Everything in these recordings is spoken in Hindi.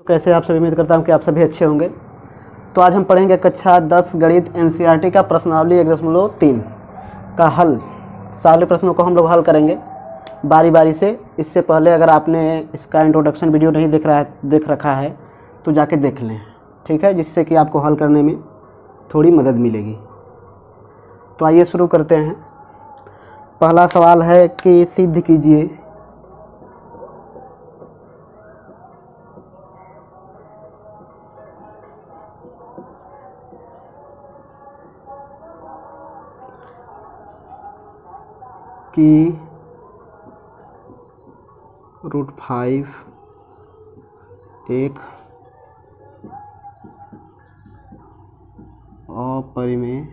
कैसे आप सभी, उम्मीद करता हूँ कि आप सभी अच्छे होंगे। तो आज हम पढ़ेंगे कक्षा 10 गणित एनसीईआरटी का प्रश्नावली 1.3 का हल। सारे प्रश्नों को हम लोग हल करेंगे बारी बारी से। इससे पहले अगर आपने इसका इंट्रोडक्शन वीडियो नहीं देख रखा है तो जाके देख लें, ठीक है, जिससे कि आपको हल करने में थोड़ी मदद मिलेगी। तो आइए शुरू करते हैं। पहला सवाल है कि सिद्ध कीजिए कि √5 एक अपरिमेय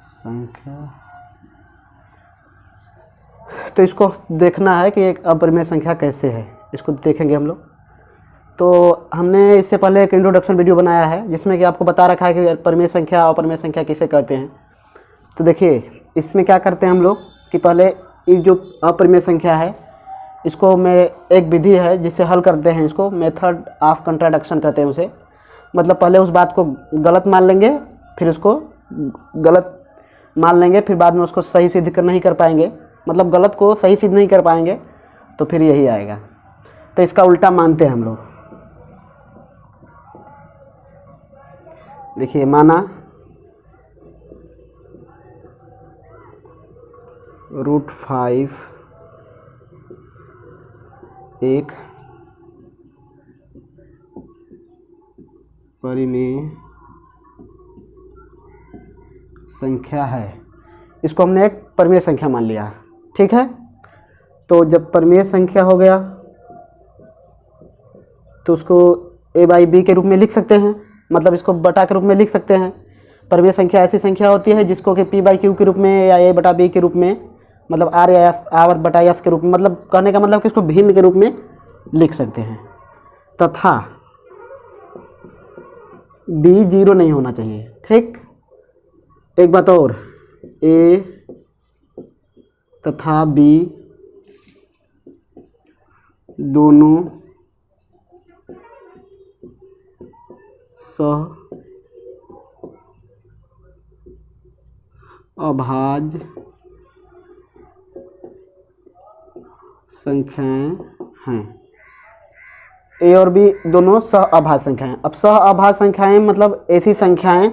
संख्या। तो इसको देखना है कि एक अपरिमेय संख्या कैसे है, इसको देखेंगे हम लोग। तो हमने इससे पहले एक इंट्रोडक्शन वीडियो बनाया है जिसमें कि आपको बता रखा है कि परिमेय संख्या अपरिमेय संख्या किसे कहते हैं। तो देखिए इसमें क्या करते हैं हम लोग कि पहले ये जो अपरिमेय संख्या है इसको मैं एक विधि है जिससे हल करते हैं, इसको मेथड ऑफ कंट्राडिक्शन कहते हैं उसे। मतलब पहले उस बात को गलत मान लेंगे, फिर उसको गलत मान लेंगे, फिर बाद में उसको सही सिद्ध नहीं कर पाएंगे, मतलब गलत को सही सिद्ध नहीं कर पाएंगे तो फिर यही आएगा। तो इसका उल्टा मानते हैं हम लोग। देखिए माना √5 एक परिमेय संख्या है। इसको हमने एक परिमेय संख्या मान लिया, ठीक है। तो जब परिमेय संख्या हो गया तो उसको a/b के रूप में लिख सकते हैं, मतलब इसको बटा के रूप में लिख सकते हैं। परिमेय संख्या ऐसी संख्या होती है जिसको कि p/q के रूप में या a/b के रूप में, मतलब r या r/s के रूप में, मतलब कहने का मतलब कि इसको भिन्न के रूप में लिख सकते हैं। तथा b 0 नहीं होना चाहिए, ठीक। एक बात और, a तथा b दोनों सह अभाज्य संख्याएं हैं। ए और बी दोनों सह अभाज्य संख्याएं। अब सह अभाज्य संख्याएं मतलब ऐसी संख्याएं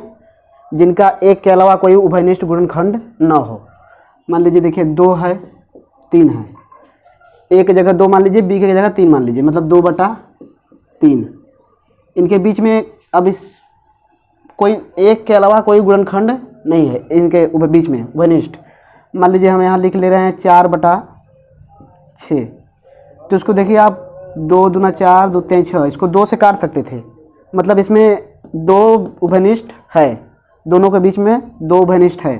जिनका एक के अलावा कोई उभयनिष्ठ गुणनखंड न हो। मान लीजिए देखिए 2 है 3 है, ए की जगह 2 मान लीजिए, बी की जगह 3 मान लीजिए, मतलब 2/3। इनके बीच में अब इस कोई एक के अलावा कोई गुणनखंड नहीं है इनके बीच में उभयनिष्ठ। मान लीजिए हम यहाँ लिख ले रहे हैं 4/6। तो इसको देखिए आप 2 दूना 4, 2 3 6, इसको 2 से काट सकते थे, मतलब इसमें 2 उभयनिष्ठ है, दोनों के बीच में 2 उभयनिष्ठ है।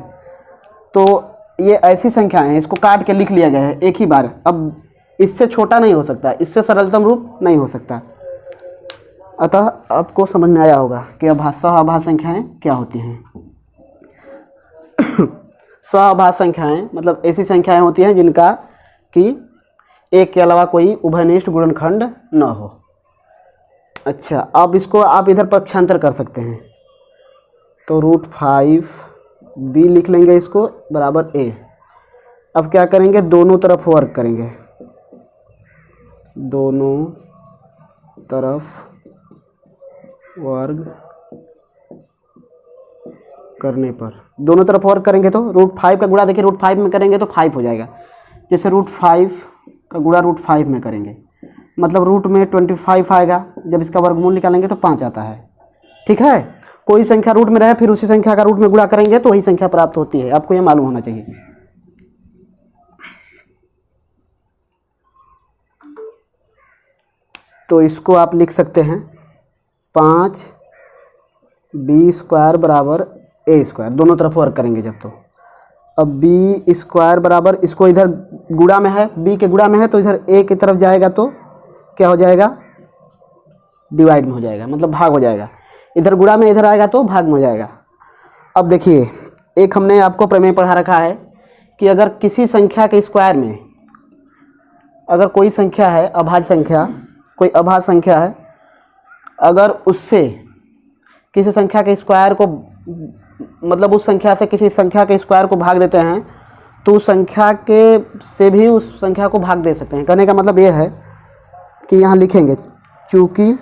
तो ये ऐसी संख्याएं हैं, इसको काट के लिख लिया गया है एक ही बार। अब इससे छोटा नहीं हो सकता, इससे सरलतम रूप नहीं हो सकता। अतः आपको समझ में आया होगा कि सह अभाज्य संख्याएं क्या होती हैं। सह अभाज्य संख्याएं मतलब ऐसी संख्याएं होती हैं जिनका कि एक के अलावा कोई उभयनिष्ठ गुणनखंड न हो। अच्छा, अब इसको आप इधर पक्षांतर कर सकते हैं। तो √5 b लिख लेंगे इसको बराबर a। अब क्या करेंगे, दोनों तरफ वर्ग करेंगे। दोनों तरफ वर्ग करने पर, दोनों तरफ वर्ग करेंगे तो √5 का गुणा देखिए √5 में करेंगे तो 5 हो जाएगा। जैसे √5 का गुणा √5 में करेंगे मतलब रूट में 25 आएगा। जब इसका वर्गमूल निकालेंगे तो 5 आता है, ठीक है। कोई संख्या रूट में रहे फिर उसी संख्या का रूट में गुणा करेंगे तो वही संख्या प्राप्त होती है, आपको ये मालूम होना चाहिए। तो इसको आप लिख सकते हैं 5b² बराबर a², दोनों तरफ वर्ग करेंगे जब। तो अब b² बराबर, इसको इधर गुणा में है, b के गुणा में है तो इधर a की तरफ जाएगा तो क्या हो जाएगा, डिवाइड में हो जाएगा, मतलब भाग हो जाएगा। इधर गुणा में इधर आएगा तो भाग में हो जाएगा। अब देखिए एक हमने आपको प्रमेय पढ़ा रखा है कि अगर किसी संख्या के स्क्वायर में, अगर कोई संख्या है अभाज्य संख्या कोई अभाज्य संख्या है, अगर उससे किसी संख्या के स्क्वायर को, मतलब उस संख्या से किसी संख्या के स्क्वायर को भाग देते हैं तो उस संख्या के से भी उस संख्या को भाग दे सकते हैं। कहने का मतलब ये है कि यहाँ लिखेंगे चूँकि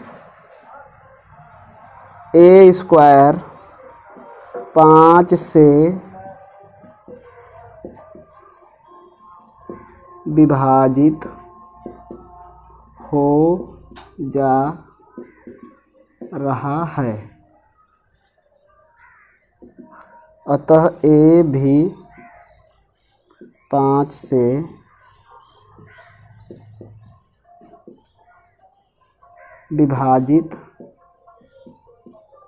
ए स्क्वायर 5 से विभाजित हो जा रहा है, अतः ए भी 5 से विभाजित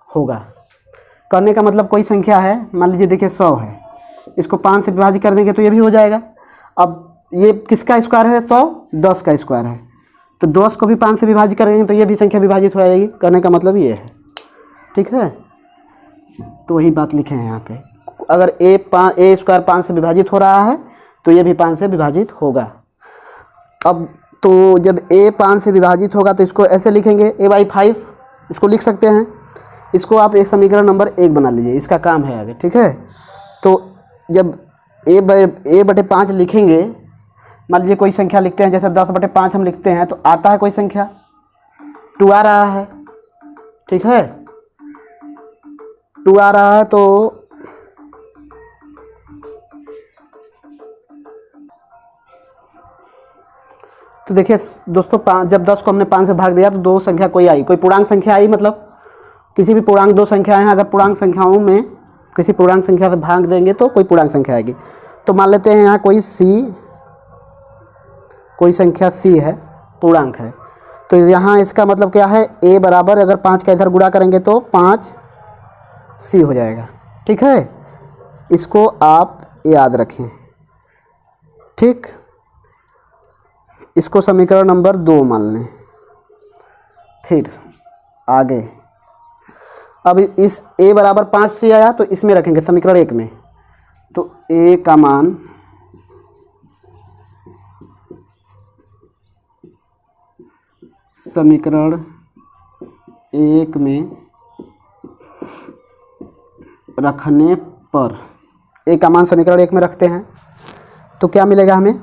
होगा। करने का मतलब कोई संख्या है, मान लीजिए देखिए 100 है, इसको 5 से विभाजित कर देंगे तो ये भी हो जाएगा। अब ये किसका स्क्वायर है? 100 10 का स्क्वायर है, तो 10 को भी 5 से विभाजित करेंगे तो ये भी संख्या विभाजित हो जाएगी। करने का मतलब ये है, ठीक है। तो वही बात लिखे हैं यहाँ पे, अगर ए स्क्वायर 5 से विभाजित हो रहा है तो ये भी 5 से विभाजित होगा। अब तो जब ए 5 से विभाजित होगा तो इसको ऐसे लिखेंगे a/5, इसको लिख सकते हैं। इसको आप एक समीकरण नंबर 1 बना लीजिए, इसका काम है आगे, ठीक है। तो जब a/5 लिखेंगे, मान लीजिए कोई संख्या लिखते हैं, जैसे 10/5 हम लिखते हैं तो आता है कोई संख्या 2 आ रहा है, ठीक है। 2 आ रहा है तो देखिए दोस्तों, जब 10 को हमने 5 से भाग दिया तो 2 संख्या कोई आई, कोई पूर्णांक संख्या आई, मतलब किसी भी पूर्णांक 2 संख्याएं हैं, अगर पूर्णांक संख्याओं में किसी पूर्णांक संख्या से भाग देंगे तो कोई पूर्णांक संख्या आएगी। तो मान लेते हैं यहाँ कोई संख्या c है, पूर्णांक है, तो यहाँ इसका मतलब क्या है, a बराबर अगर 5 का इधर गुणा करेंगे तो 5c हो जाएगा, ठीक है। इसको आप याद रखें, ठीक। इसको समीकरण नंबर 2 मान लें। फिर आगे, अब इस a बराबर 5c आया तो इसमें रखेंगे समीकरण 1 में, तो a का मान समीकरण 1 में रखने पर, a का मान समीकरण 1 में रखते हैं तो क्या मिलेगा हमें,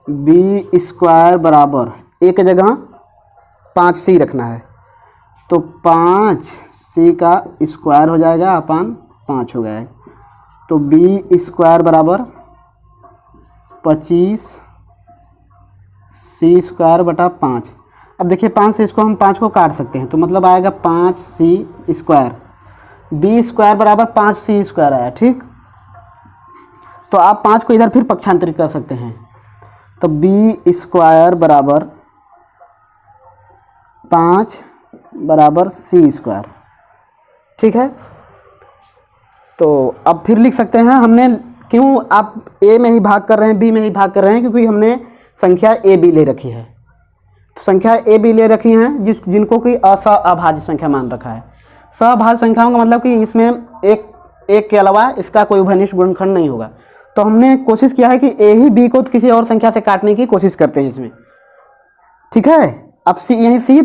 b स्क्वायर बराबर a की जगह 5c रखना है तो 5c का स्क्वायर हो जाएगा अपान 5 हो गया है, तो b स्क्वायर बराबर 25 c स्क्वायर बटा 5। अब देखिए 5 से इसको हम 5 को काट सकते हैं तो मतलब आएगा 5c स्क्वायर, b स्क्वायर बराबर 5c स्क्वायर आया, ठीक। तो आप 5 को इधर फिर पक्षांतरित कर सकते हैं, तो b स्क्वायर बराबर 5 बराबर c स्क्वायर, ठीक है। तो अब फिर लिख सकते हैं, हमने क्यों आप a में ही भाग कर रहे हैं, b में ही भाग कर रहे हैं, क्योंकि हमने संख्या a b ले रखी है। तो संख्या a b ले रखी हैं जिनको कि असअभाज्य संख्या मान रखा है। सहभाज्य संख्याओं का मतलब कि इसमें एक के अलावा इसका कोई उभयनिष्ठ गुणनखंड नहीं होगा। तो हमने कोशिश किया है कि a ही b को किसी और संख्या से काटने की कोशिश करते हैं इसमें, ठीक है। अब c यहीं c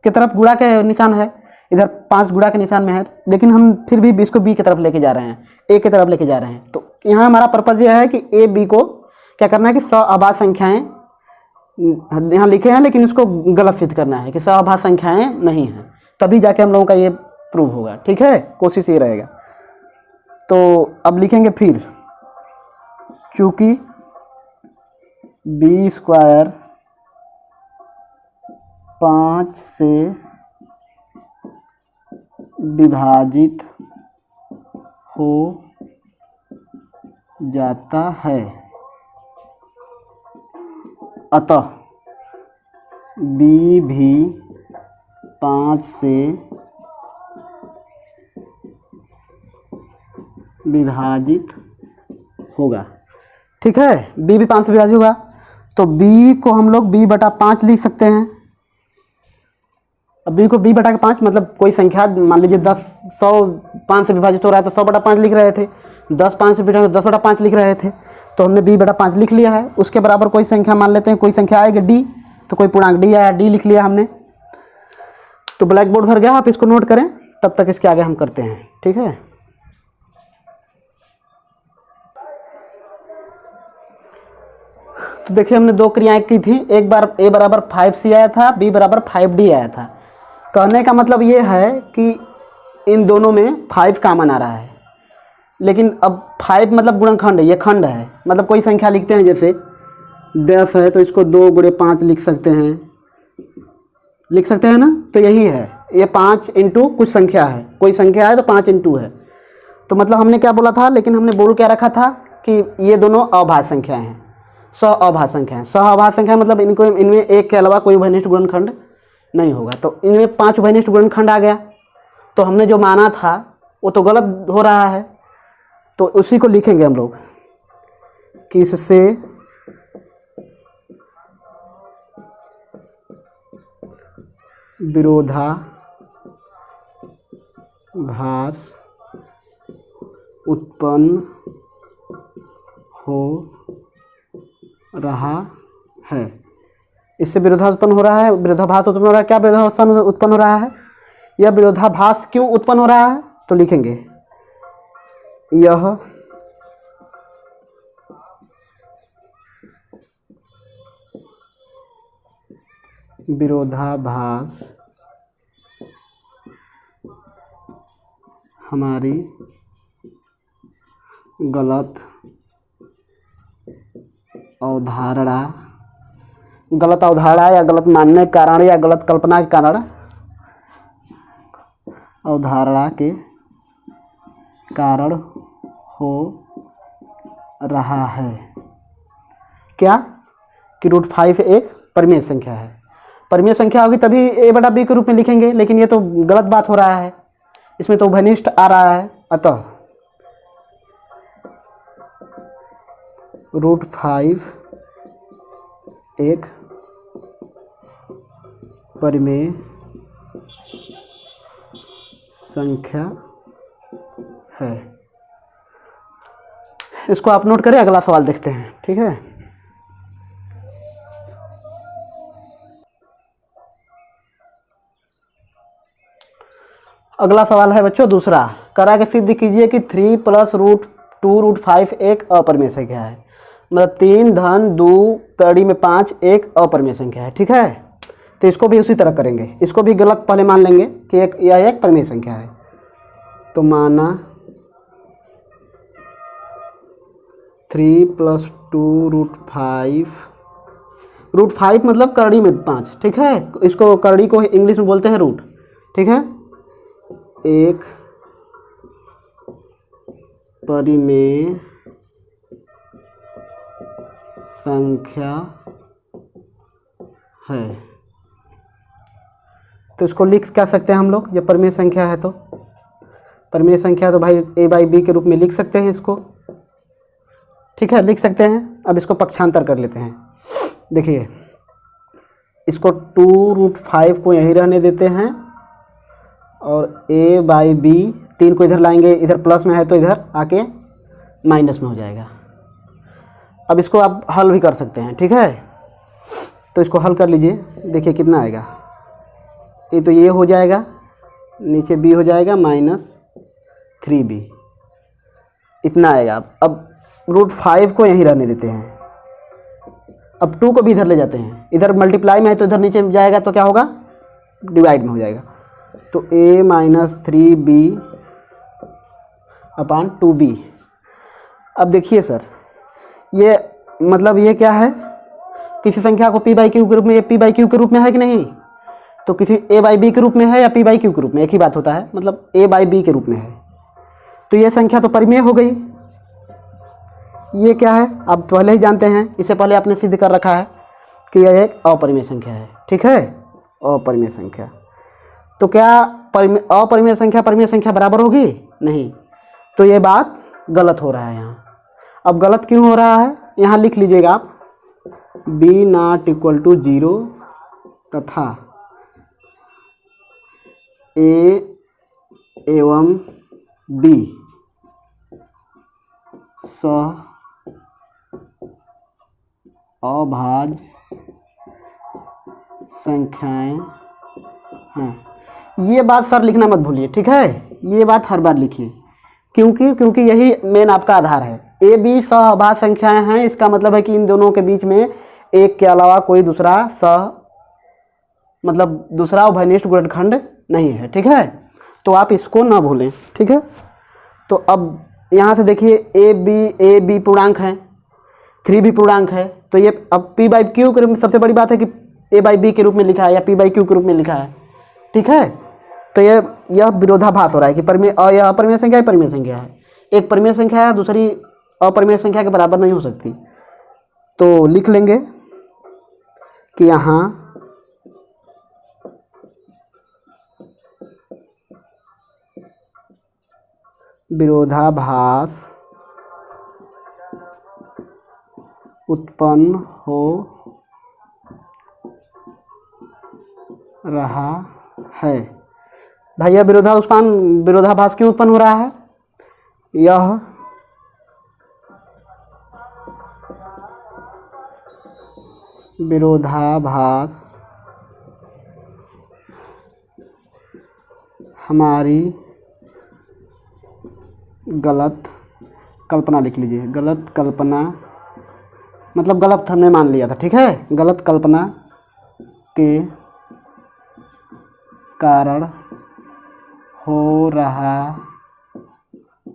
की तरफ गुणा के निशान है, इधर 5 गुणा के निशान में है, लेकिन हम फिर भी इसको b की तरफ लेके जा रहे हैं, a की तरफ लेके जा रहे हैं। तो यहाँ हमारा पर्पज़ यह है कि a b को क्या करना है कि सहअभाज्य संख्याएँ यहाँ लिखे हैं, लेकिन इसको गलत सिद्ध करना है कि सहअभाज्य संख्याएँ नहीं हैं, तभी जाके हम लोगों का ये प्रूव होगा, ठीक है। कोशिश ये रहेगा। तो अब लिखेंगे फिर, चूँकि b स्क्वायर 5 से विभाजित हो जाता है, अतः b भी 5 से विभाजित होगा, ठीक है। b भी 5 से विभाजित होगा, तो b को हम लोग b/5 लिख सकते हैं। अब b को b/5 मतलब कोई संख्या, मान लीजिए 100 5 से विभाजित हो रहा है तो 100/5 लिख रहे थे, 10 5 से विभाजित 10/5 लिख रहे थे, तो हमने b/5 लिख लिया है। उसके बराबर कोई संख्या मान लेते हैं, कोई संख्या आएगी d, तो कोई पूर्णांक डी आया, डी लिख लिया हमने। तो ब्लैक बोर्ड भर गया, आप इसको नोट करें, तब तक इसके आगे हम करते हैं, ठीक है। तो देखिए हमने दो क्रियाएं की थी, एक बार a बराबर 5c आया था, b बराबर 5d आया था। कहने का मतलब ये है कि इन दोनों में 5 कॉमन आ रहा है, लेकिन अब 5 मतलब गुणनखंड है, ये खंड है, मतलब कोई संख्या लिखते हैं, जैसे 10 है तो इसको 2 गुणे 5 लिख सकते हैं ना। तो यही है, ये 5 इंटू कुछ संख्या है, कोई संख्या है तो 5 इंटू है। तो मतलब हमने क्या बोला था, लेकिन हमने बोल क्या रखा था कि ये दोनों अभाज्य संख्याएं हैं, अभाज्य संख्या है। अभाज्य संख्या मतलब इनमें एक के अलावा कोई उभयनिष्ठ गुणनखंड नहीं होगा। तो इनमें 5 उभयनिष्ठ गुणनखंड आ गया, तो हमने जो माना था वो तो गलत हो रहा है, तो उसी को लिखेंगे हम लोग कि इससे विरोधाभास उत्पन्न हो रहा है। इससे विरोधाभास उत्पन्न हो रहा है, विरोधाभास उत्पन्न हो रहा है। क्या विरोधाभास उत्पन्न हो रहा है, यह विरोधाभास क्यों उत्पन्न हो रहा है, तो लिखेंगे यह विरोधाभास हमारी गलत अवधारणा या गलत मानने के कारण या गलत कल्पना के कारण, अवधारणा के कारण हो रहा है। क्या कि √5 एक परिमेय संख्या है। परिमेय संख्या होगी तभी a बटा b के रूप में लिखेंगे, लेकिन ये तो गलत बात हो रहा है, इसमें तो उभयनिष्ठ आ रहा है। अतः √5 एक परिमेय संख्या है। इसको आप नोट करें, अगला सवाल देखते हैं, ठीक है। अगला सवाल है बच्चों दूसरा, करा के सिद्ध कीजिए कि 3 + √2 √5 एक अपरिमेय संख्या है। मतलब 3 धन 2 कड़ी में 5 एक अपरिमेय संख्या है, ठीक है। तो इसको भी उसी तरह करेंगे, इसको भी गलत पहले मान लेंगे कि यह एक परिमेय संख्या है। तो माना 3 + 2 √5 मतलब कड़ी में 5, ठीक है। इसको कड़ी को इंग्लिश में बोलते हैं रूट, ठीक है। एक परिमेय संख्या है। तो इसको लिख क्या सकते हैं हम लोग, जब परिमेय संख्या है तो परिमेय संख्या तो भाई a/b के रूप में लिख सकते हैं इसको, ठीक है, लिख सकते हैं। अब इसको पक्षांतर कर लेते हैं। देखिए इसको 2 √5 को यहीं रहने देते हैं और a/b 3 को इधर लाएंगे, इधर प्लस में है तो इधर आके माइनस में हो जाएगा। अब इसको आप हल भी कर सकते हैं, ठीक है। तो इसको हल कर लीजिए, देखिए कितना आएगा। ये तो ये हो जाएगा, नीचे b हो जाएगा -3b, इतना आएगा। अब √5 को यहीं रहने देते हैं। अब 2 को भी इधर ले जाते हैं, इधर मल्टीप्लाई में है तो इधर नीचे जाएगा तो क्या होगा, डिवाइड में हो जाएगा। तो a -3b/2b। अब देखिए सर, ये मतलब ये क्या है, किसी संख्या को p/q के रूप में, ये p/q के रूप में है कि नहीं, तो किसी a/b के रूप में है या p/q के रूप में, एक ही बात होता है, मतलब a/b के रूप में है। तो ये संख्या तो परिमेय हो गई। ये क्या है आप पहले ही जानते हैं, इससे पहले आपने सिद्ध कर रखा है कि यह एक अपरिमेय संख्या है, ठीक है, अपरिमेय संख्या। तो क्या अपरिमेय संख्या परिमेय संख्या बराबर होगी, नहीं, तो ये बात गलत हो रहा है यहाँ। अब गलत क्यों हो रहा है, यहाँ लिख लीजिएगा आप b ≠ 0 तथा a एवं b अभाज्य संख्याएं हैं। ये बात सर लिखना मत भूलिए, ठीक है, ये बात हर बार लिखिए, क्योंकि यही मेन आपका आधार है। ए बी सहअभाज्य संख्याएं हैं, इसका मतलब है कि इन दोनों के बीच में एक के अलावा कोई दूसरा दूसरा उभयनिष्ठ गुणनखंड नहीं है, ठीक है। तो आप इसको ना भूलें, ठीक है। तो अब यहाँ से देखिए ए बी पूर्णांक है, 3 भी पूर्णांक है, तो ये अब पी बाई क्यू के रूप में सबसे बड़ी बात है कि ए बाई बी के रूप में लिखा है या पी बाई क्यू के रूप में लिखा है, ठीक है। तो यह विरोधाभास हो रहा है कि यह अपरिमेय संख्या है, परिमेय संख्या है। एक परिमेय संख्या है, दूसरी अपरिमेय संख्या के बराबर नहीं हो सकती। तो लिख लेंगे कि यहाँ विरोधाभास उत्पन्न हो रहा है। भैया विरोधाभास क्यों उत्पन्न हो रहा है? यह विरोधाभास हमारी गलत कल्पना, लिख लीजिए, गलत कल्पना मतलब गलत हमने मान लिया था, ठीक है। गलत कल्पना के कारण हो रहा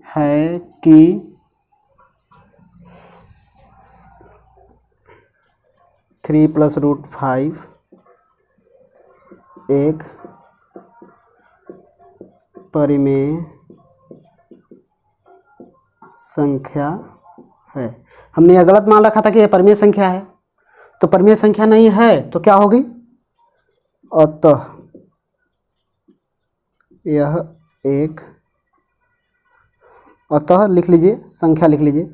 है कि थ्री प्लस रूट 5 एक परिमेय संख्या है। हमने यह गलत मान रखा था कि यह परिमेय संख्या है, तो परिमेय संख्या नहीं है तो क्या होगी? अतः यह एक, अतः लिख लीजिए, संख्या लिख लीजिए,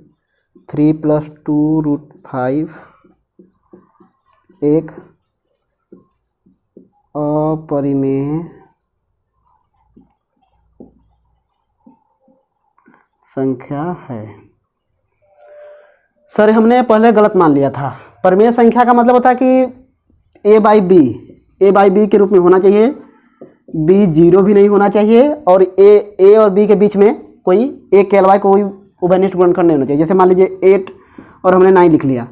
3 + 2 रूट 5 एक अपरिमेय संख्या है। सर हमने पहले गलत मान लिया था। परिमेय संख्या का मतलब होता है कि ए बाई बी के रूप में होना चाहिए, बी 0 भी नहीं होना चाहिए, और ए और बी के बीच में कोई एक के अलावा कोई उभयनिष्ठ गुणनखंड नहीं होना चाहिए। जैसे मान लीजिए 8 और हमने 9 लिख लिया,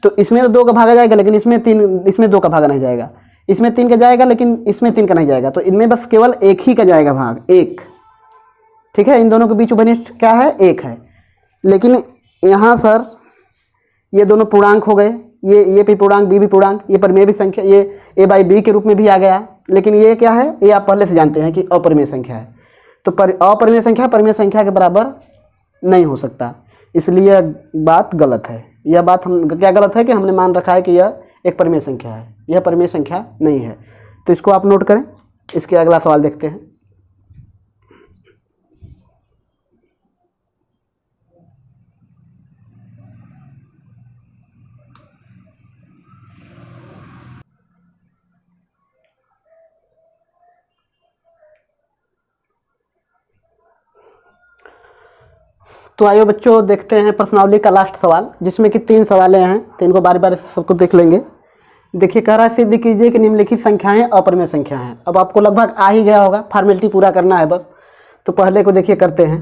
तो इसमें तो 2 का भागा जाएगा, लेकिन इसमें 2 का भागा नहीं जाएगा, इसमें 3 का जाएगा, लेकिन इसमें 3 का नहीं जाएगा, तो इनमें बस केवल एक ही का जाएगा भाग, एक, ठीक है। इन दोनों के बीच उभयनिष्ठ क्या है? एक है। लेकिन यहाँ सर ये दोनों पूर्णांक हो गए, ये भी पूर्णांक, बी भी पूर्णांक, ये परिमेय भी संख्या, ये ए बाई बी के रूप में भी आ गया, लेकिन ये क्या है? ये आप पहले से जानते हैं कि अपरिमेय संख्या है। तो अपरिमेय संख्या परिमेय संख्या के बराबर नहीं हो सकता, इसलिए बात गलत है। यह बात हम क्या गलत है कि हमने मान रखा है कि यह एक परिमेय संख्या है, यह परिमेय संख्या नहीं है। तो इसको आप नोट करें। इसके अगला सवाल देखते हैं। तो आइए बच्चों देखते हैं प्रश्नावली का लास्ट सवाल, जिसमें कि 3 सवालें हैं, तो इनको बारी बारी से सबको देख लेंगे। देखिए कह रहा है सिद्ध कीजिए कि निम्नलिखित संख्याएं अपरिमेय संख्या हैं। अब आपको लगभग आ ही गया होगा, फॉर्मेलिटी पूरा करना है बस। तो पहले को देखिए करते हैं।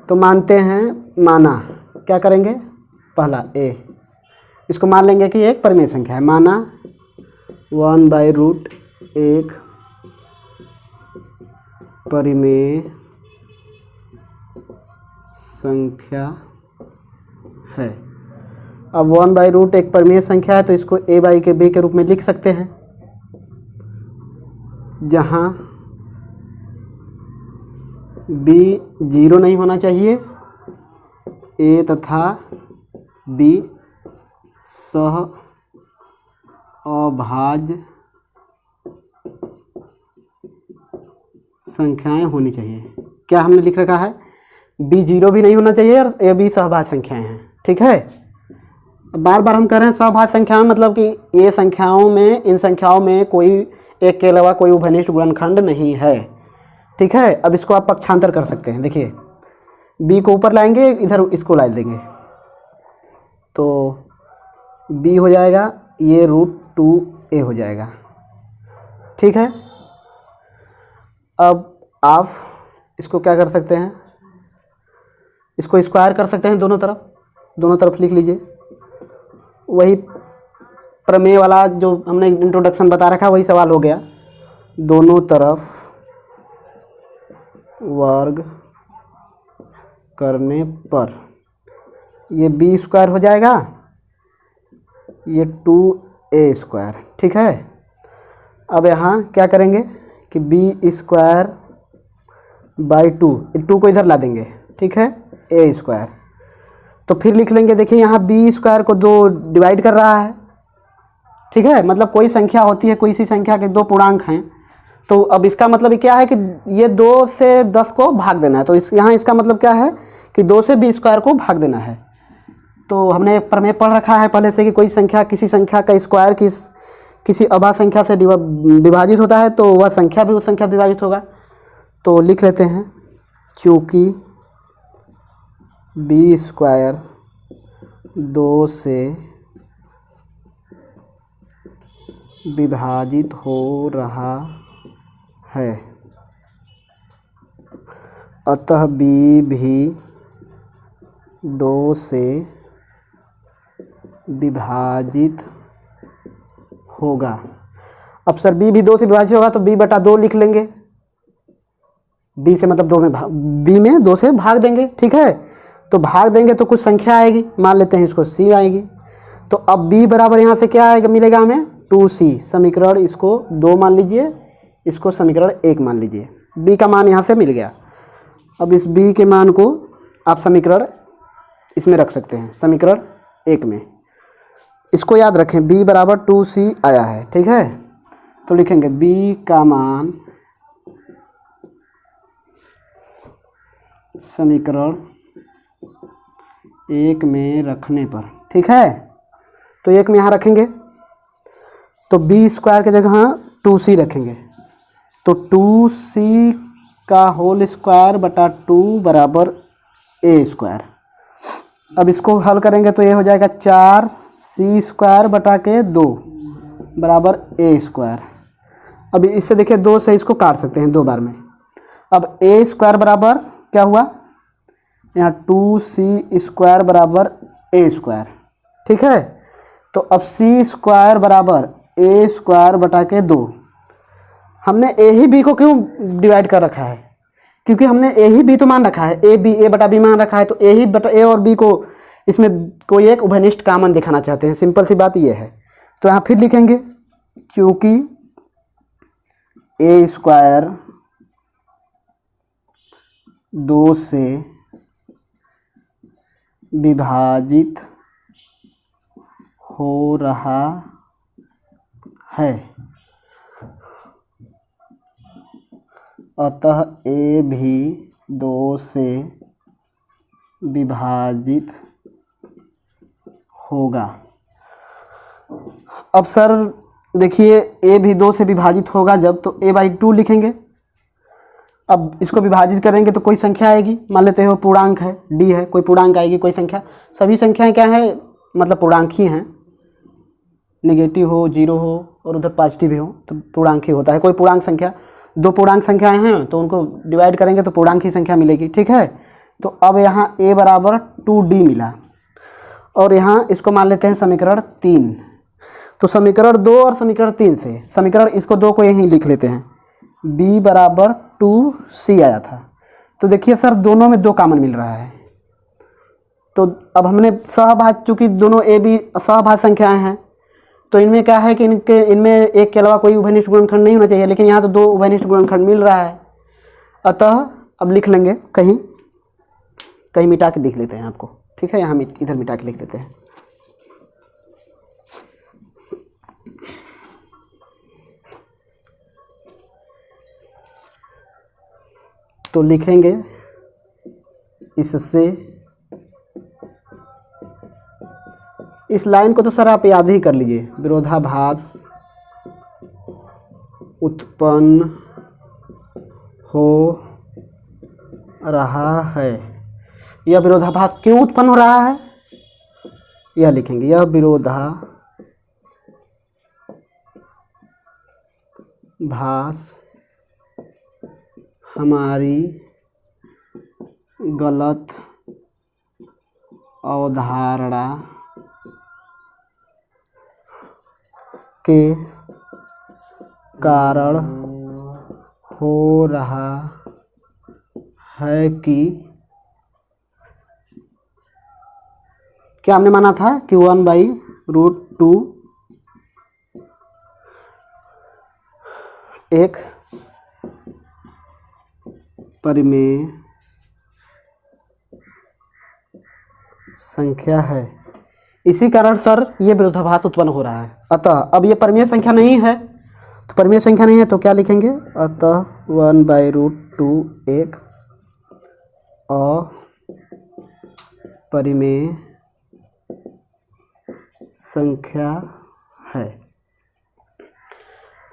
तो मानते हैं, माना, क्या करेंगे? पहला ए, इसको मान लेंगे कि एक परिमेय संख्या है। माना 1/√1 परिमेय संख्या है। अब 1/√1 एक परिमेय संख्या है, तो इसको ए बाई के बी के रूप में लिख सकते हैं, जहाँ बी 0 नहीं होना चाहिए, ए तथा बी सह अभाज्य संख्याएं होनी चाहिए। क्या हमने लिख रखा है? बी 0 भी नहीं होना चाहिए और ए बी सहभाज्य संख्याएं हैं, ठीक है। बार बार हम कह रहे हैं सहभाज्य संख्याएं, मतलब कि ये संख्याओं में, इन संख्याओं में कोई एक के अलावा कोई उभयनिष्ठ गुणनखंड नहीं है, ठीक है। अब इसको आप पक्षांतर कर सकते हैं। देखिए बी को ऊपर लाएंगे, इधर इसको ला देंगे, तो बी हो जाएगा ये √2 2a हो जाएगा। ठीक है, अब आप इसको क्या कर सकते हैं, इसको स्क्वायर कर सकते हैं दोनों तरफ लिख लीजिए। वही प्रमेय वाला जो हमने इंट्रोडक्शन बता रखा वही सवाल हो गया। दोनों तरफ वर्ग करने पर ये b स्क्वायर हो जाएगा, ये 2a स्क्वायर। ठीक है, अब यहाँ क्या करेंगे कि b स्क्वायर बाई 2 को इधर ला देंगे। ठीक है, a स्क्वायर। तो फिर लिख लेंगे, देखिए यहाँ b स्क्वायर को 2 डिवाइड कर रहा है। ठीक है, मतलब कोई संख्या होती है, कोई सी संख्या के 2 पूर्णांक हैं, तो अब इसका मतलब क्या है कि ये 2 से 10 को भाग देना है। तो यहाँ इसका मतलब क्या है कि 2 से b स्क्वायर को भाग देना है। तो हमने प्रमेय पढ़ रखा है पहले से कि कोई संख्या किसी संख्या का स्क्वायर किसी अभा संख्या से विभाजित होता है, तो वह संख्या भी उस संख्या से विभाजित होगा। तो लिख लेते हैं, क्योंकि b स्क्वायर 2 से विभाजित हो रहा है, अतः b भी 2 से विभाजित होगा। अब सर b भी 2 से विभाजित होगा तो b/2 लिख लेंगे। b से मतलब 2 में b में 2 से भाग देंगे। ठीक है, तो भाग देंगे तो कुछ संख्या आएगी, मान लेते हैं इसको c आएगी। तो अब b बराबर यहाँ से क्या आएगा, मिलेगा हमें 2c। समीकरण इसको 2 मान लीजिए, इसको समीकरण 1 मान लीजिए। b का मान यहाँ से मिल गया। अब इस b के मान को आप समीकरण इसमें रख सकते हैं, समीकरण 1 में। इसको याद रखें, b बराबर 2c आया है। ठीक है, तो लिखेंगे b का मान समीकरण 1 में रखने पर। ठीक है, तो 1 में यहाँ रखेंगे तो b स्क्वायर की जगह 2c रखेंगे, तो 2c का होल स्क्वायर बटा 2 बराबर a स्क्वायर। अब इसको हल करेंगे तो ये हो जाएगा 4c स्क्वायर बटा के 2 बराबर a स्क्वायर। अब इससे देखिए 2 से इसको काट सकते हैं 2 बार में। अब a स्क्वायर बराबर क्या हुआ, यहाँ 2c स्क्वायर बराबर a स्क्वायर। ठीक है, तो अब c स्क्वायर बराबर a स्क्वायर बटा के 2। हमने a ही b को क्यों डिवाइड कर रखा है, क्योंकि हमने a ही b तो मान रखा है, a बटा b मान रखा है, तो a ही बटा a और b को इसमें कोई एक उभयनिष्ठ कॉमन दिखाना चाहते हैं। सिंपल सी बात ये है। तो यहाँ फिर लिखेंगे, क्योंकि a स्क्वायर 2 से विभाजित हो रहा है, अतः a भी 2 से विभाजित होगा। अब सर देखिए a भी 2 से विभाजित होगा जब, तो a/2 लिखेंगे। अब इसको विभाजित करेंगे तो कोई संख्या आएगी, मान लेते हो पूर्णांक है, d है, कोई पूर्णांक आएगी, कोई संख्या। सभी संख्याएं क्या है, मतलब पूर्णांक ही हैं, नेगेटिव हो, 0 हो और उधर पॉजिटिव भी हो तो पूर्णांक ही होता है। कोई पूर्णांक संख्या, 2 पूर्णांक संख्याएं हैं तो उनको डिवाइड करेंगे तो पूर्णांक ही संख्या मिलेगी। ठीक है, तो अब यहाँ a बराबर 2d मिला और यहाँ इसको मान लेते हैं समीकरण 3। तो समीकरण 2 और समीकरण 3 से समीकरण इसको 2 को यहीं लिख लेते हैं, b बराबर 2c आया था। तो देखिए सर दोनों में 2 कॉमन मिल रहा है, तो अब हमने सहभाज्य, चूँकि दोनों a b सहभाज्य संख्याएं हैं तो इनमें क्या है कि इनमें एक के अलावा कोई उभयनिष्ठ गुणनखंड नहीं होना चाहिए, लेकिन यहाँ तो 2 उभयनिष्ठ गुणनखंड मिल रहा है। अतः अब लिख लेंगे, कहीं मिटा के लिख लेते हैं आपको। ठीक है, यहाँ इधर मिटा के लिख देते हैं। तो लिखेंगे इससे, इस लाइन को तो सर आप याद ही कर लीजिए, विरोधाभास उत्पन्न हो रहा है। यह विरोधाभास क्यों उत्पन्न हो रहा है, यह लिखेंगे, यह विरोधाभास भास हमारी गलत अवधारणा के कारण हो रहा है कि क्या हमने माना था कि 1/√2 एक परिमेय संख्या है। इसी कारण सर ये विरोधाभास उत्पन्न हो रहा है। अतः अब ये परिमेय संख्या नहीं है, तो परिमेय संख्या नहीं है तो क्या लिखेंगे? अतः 1/√2 एक अपरिमेय संख्या है।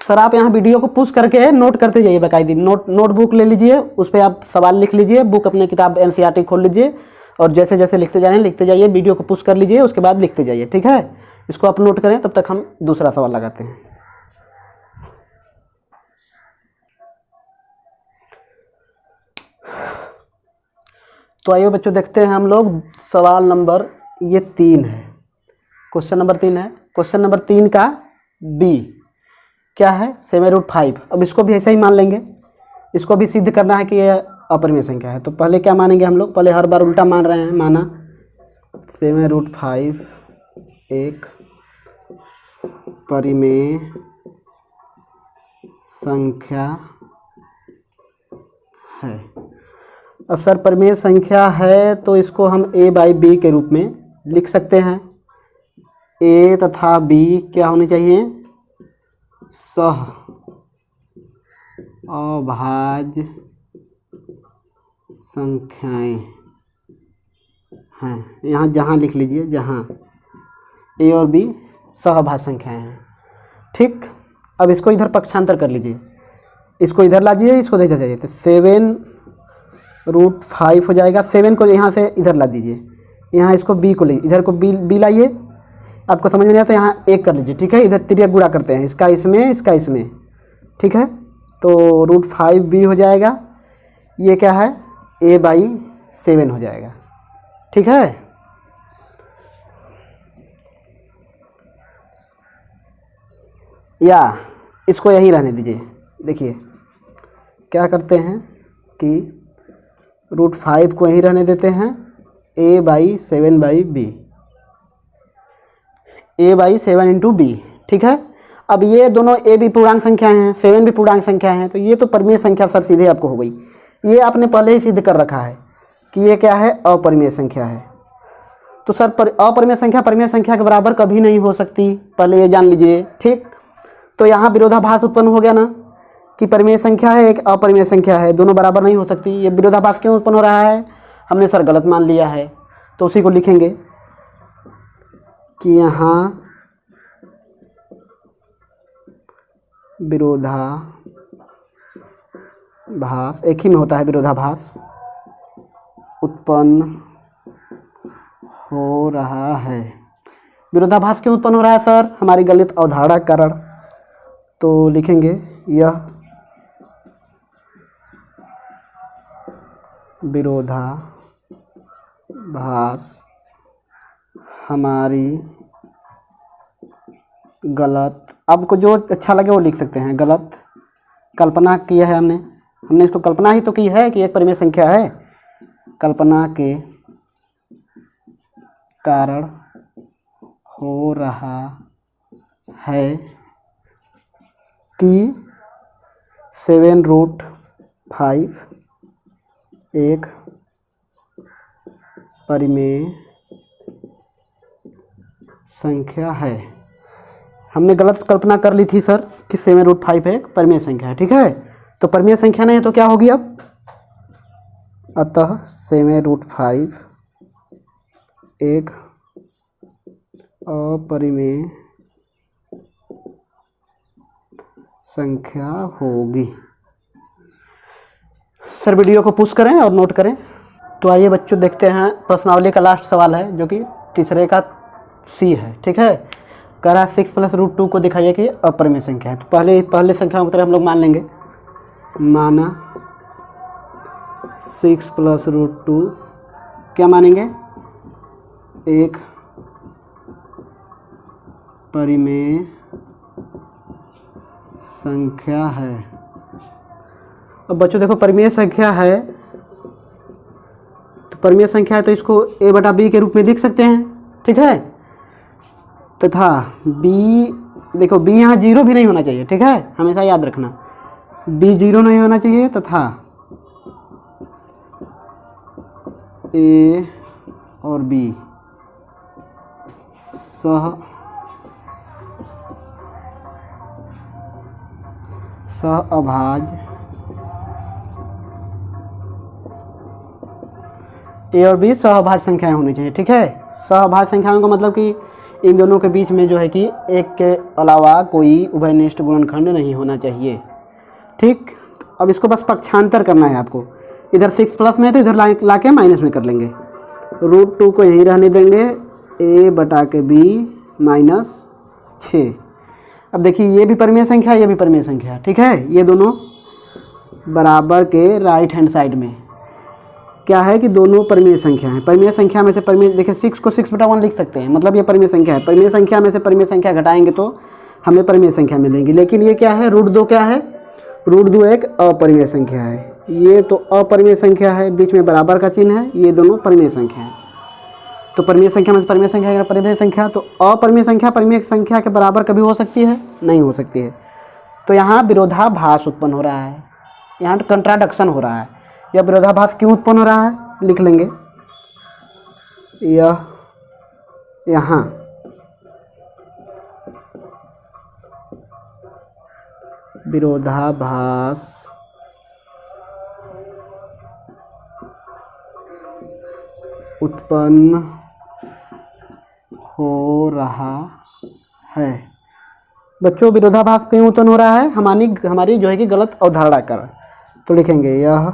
सर आप यहाँ वीडियो को पुश करके नोट करते जाइए, बाकायदे नोटबुक ले लीजिए, उस पर आप सवाल लिख लीजिए, बुक अपने किताब एनसीईआरटी खोल लीजिए और जैसे जैसे लिखते जाइए, वीडियो को पुश कर लीजिए, उसके बाद लिखते जाइए, ठीक है। इसको आप नोट करें, तब तक हम दूसरा सवाल लगाते हैं। तो आइए बच्चों देखते हैं हम लोग सवाल नंबर ये 3 है, क्वेश्चन नंबर 3 है। क्वेश्चन नंबर 3 का बी क्या है? 7√5। अब इसको भी ऐसा ही मान लेंगे, इसको भी सिद्ध करना है कि ये अपरिमेय संख्या है। तो पहले क्या मानेंगे हम लोग? पहले हर बार उल्टा मान रहे हैं, माना 7√5 एक परिमेय संख्या है। अब सर परिमेय संख्या है तो इसको हम a/b के रूप में लिख सकते हैं। a तथा b क्या होने चाहिए? सह अभाज्य संख्याएं हैं। यहाँ जहाँ लिख लीजिए, जहाँ a और b सहभाज्य संख्याएं हैं, ठीक। अब इसको इधर पक्षांतर कर लीजिए, इसको इधर लाजिए, इसको इधर जाइए, तो 7√5 हो जाएगा। 7 को यहाँ से इधर ला दीजिए, यहाँ इसको b को ले, इधर को b लाइए। आपको समझ में नहीं आता, यहाँ 1 कर लीजिए, ठीक है। इधर तिर्यक गुणा करते हैं, इसका इसमें, इसका इसमें, ठीक है। तो √5b हो जाएगा। ये क्या है? a/7 हो जाएगा, ठीक है। या इसको यही रहने दीजिए। देखिए क्या करते हैं कि √5 को यही रहने देते हैं, a/7/b, a/7 × b, ठीक है। अब ये दोनों a भी पूर्णांक संख्याएं हैं, 7 भी पूर्णांक संख्या हैं, तो ये तो परिमेय संख्या सर सीधे आपको हो गई। ये आपने पहले ही सिद्ध कर रखा है कि ये क्या है? अपरिमेय संख्या है। तो सर अपरिमेय संख्या परिमेय संख्या के बराबर कभी नहीं हो सकती, पहले ये जान लीजिए, ठीक। तो यहाँ विरोधाभास उत्पन्न हो गया ना कि परिमेय संख्या है एक अपरिमेय संख्या है, दोनों बराबर नहीं हो सकती। ये विरोधाभास क्यों उत्पन्न हो रहा है? हमने सर गलत मान लिया है, तो उसी को लिखेंगे कि यहाँ विरोधाभास एक ही में होता है, विरोधाभास उत्पन्न हो रहा है। विरोधाभास क्यों उत्पन्न हो रहा है सर? हमारी गलत अवधारणा के कारण। तो लिखेंगे यह विरोधाभास हमारी गलत, आपको जो अच्छा लगे वो लिख सकते हैं, गलत कल्पना किया है हमने इसको कल्पना ही तो की है कि एक परिमेय संख्या है। कल्पना के कारण हो रहा है कि 7√5 एक परिमेय संख्या है। हमने गलत कल्पना कर ली थी सर कि 7√5 एक परिमेय संख्या है, ठीक है। तो परिमेय संख्या नहीं है तो क्या होगी अब? अतः 7√5 एक अपरिमेय संख्या होगी। सर वीडियो को पुश करें और नोट करें। तो आइए बच्चों देखते हैं प्रश्नावली का लास्ट सवाल है, जो कि तीसरे का सी है, ठीक है। कह रहा है 6 प्लस रूट 2 को दिखाइए कि अपरिमेय संख्या है। तो पहले संख्याओं की तरह हम लोग मान लेंगे, माना 6 प्लस रूट 2 क्या मानेंगे, एक परिमेय संख्या है। अब बच्चों देखो परिमेय संख्या है, तो परिमेय संख्या है तो इसको a बटा b के रूप में लिख सकते हैं, ठीक है। तथा b, देखो b यहाँ 0 भी नहीं होना चाहिए, ठीक है, हमेशा याद रखना b 0 नहीं होना चाहिए, तथा a और b सहअभाज्य, ए और बी सहअभाज्य संख्याएं होनी चाहिए, ठीक है। सहअभाज्य संख्याओं का मतलब कि इन दोनों के बीच में जो है कि एक के अलावा कोई उभयनिष्ठ गुणनखंड नहीं होना चाहिए, ठीक। अब इसको बस पक्षांतर करना है आपको, इधर 6 प्लस में है तो इधर ला के माइनस में कर लेंगे, रूट 2 को यहीं रहने देंगे, a बटा के b माइनस 6। अब देखिए ये भी परिमेय संख्या है, ये भी परिमेय संख्या है, ठीक है। ये दोनों बराबर के राइट हैंड साइड में क्या है कि दोनों परिमेय संख्या है। परिमेय संख्या में से परिमेय, देखिए 6 को 6 बटा 1 लिख सकते हैं, मतलब ये परिमेय संख्या है। परिमेय संख्या में से परिमेय संख्या घटाएंगे तो हमें परिमेय संख्या मिलेंगी। लेकिन ये क्या है, रूट 2 क्या है, रूट 2 एक अपरिमेय संख्या है। ये तो अपरिमेय संख्या है, बीच में बराबर का चिन्ह है, ये दोनों परिमेय संख्या है। तो परिमेय संख्या में परिमेय संख्या, परिमेय संख्या, तो अपरिमेय संख्या परिमेय संख्या के बराबर कभी हो सकती है, नहीं हो सकती है। तो यहाँ विरोधाभास उत्पन्न हो रहा है, यहाँ कंट्राडक्शन हो रहा है। यह विरोधाभास क्यों उत्पन्न हो रहा है, लिख लेंगे, यह यहाँ विरोधाभास उत्पन्न हो रहा है। बच्चों विरोधाभास क्यों उत्पन्न हो रहा है, हमारी जो है कि गलत अवधारणा कर। तो लिखेंगे यह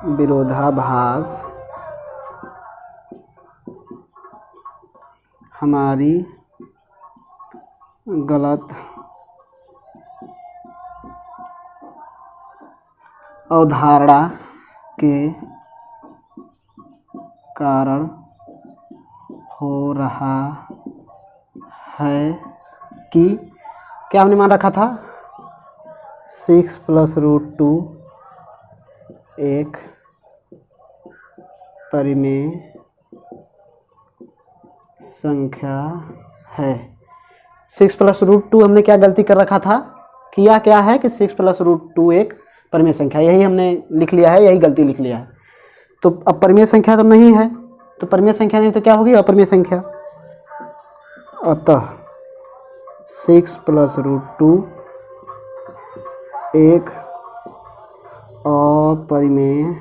विरोधाभास हमारी गलत अवधारणा के कारण हो रहा है कि क्या हमने मान रखा था, 6 प्लस रूट 2 एक परिमेय संख्या है। 6 प्लस रूट 2 हमने क्या गलती कर रखा था, किया क्या है कि 6 प्लस रूट 2 एक परिमेय संख्या, यही हमने लिख लिया है, यही गलती लिख लिया है। तो अब परिमेय संख्या तो नहीं है, तो परिमेय संख्या नहीं तो क्या होगी, अपरिमेय संख्या। अतः 6 प्लस रूट 2 एक अपरिमेय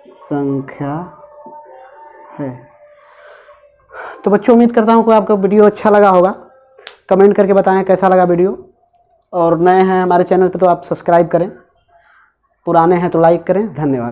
संख्या है। तो बच्चों उम्मीद करता हूँ कि आपको वीडियो अच्छा लगा होगा। कमेंट करके बताएं कैसा लगा वीडियो, और नए हैं हमारे चैनल पर तो आप सब्सक्राइब करें, पुराने हैं तो लाइक करें। धन्यवाद।